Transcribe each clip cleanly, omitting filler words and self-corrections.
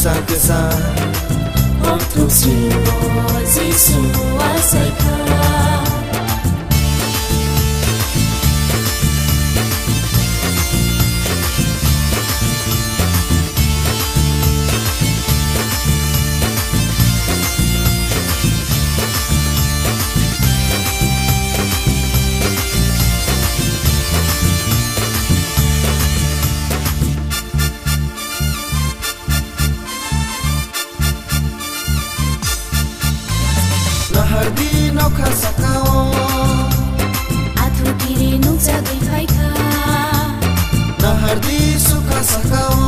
Gesa-gesa untuk simbol Yesus asalkan. Nahardi nokha sakao Atu kiri nuk jagai khaika Nahardi sukha sakao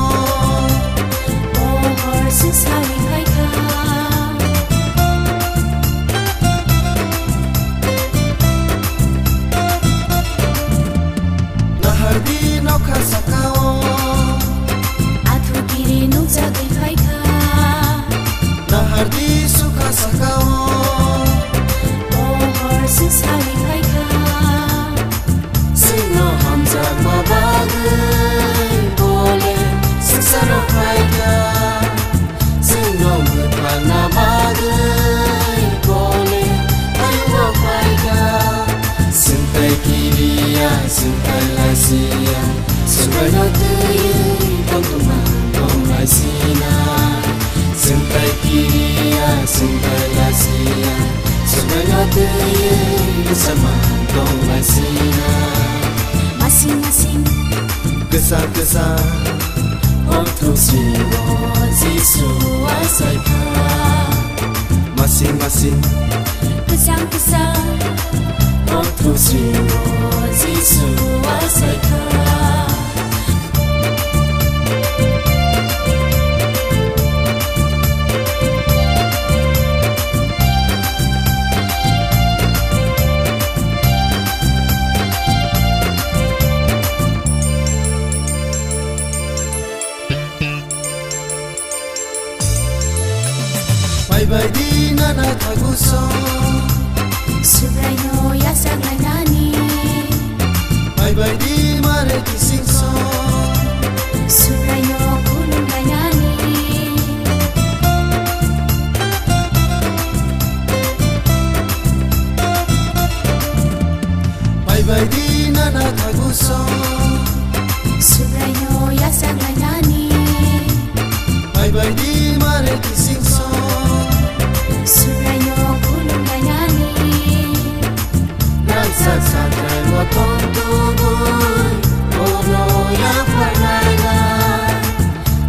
Ohor sisari khaika Nahardi nokha sakao Atu kiri nuk jagai khaika Nahardi sukha sakao Sisari khaika Sino hamza mabagai Bole siksaro khaika Sino mutana bagai Bole ayuwa khaika Sintai kiriya, sintai lasia Sungai notuyu, tongtuma, tonglai sina Sintai kiriya, sintai lasia Semuanya tuyu bersama tonglai sina. Masing-masing Gesa-gesa untuk simbol Yesus asalkan. Masing-masing Kesang-kesang untuk simbol Yesus asalkan. Bye-bye di nana taguso Subraino yasak lainani Bye-bye di mare kisingso Subraino kulung lainani Bye-bye di nana taguso Subraino yasak lainani Bye-bye di mare kisingso Subraino kulung lainani Rangsak sakrai motong tubuh Ono yang pernah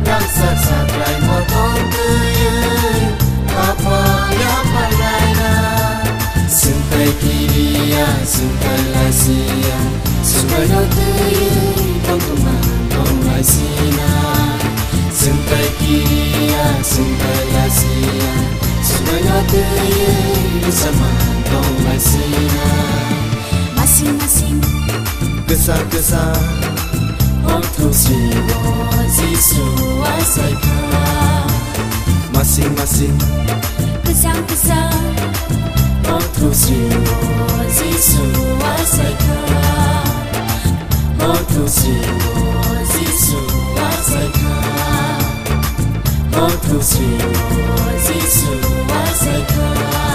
Rangsak sakrai motong tuyul Apa yang pernah Sintai kiriya, sintai lasia Sungai no tuyul Tongtuma, tonglai sina Sintai kiriya, sintai lasia Semuanya tuyu bersama tonglai sina. Masing-masing Gesa-gesa untuk simbol Yesus asalkan. Masing-masing Kesang-kesang untuk simbol Yesus asalkan. Untuk simbol Yesus asalkan. Untuk simbol Yesus asalkan.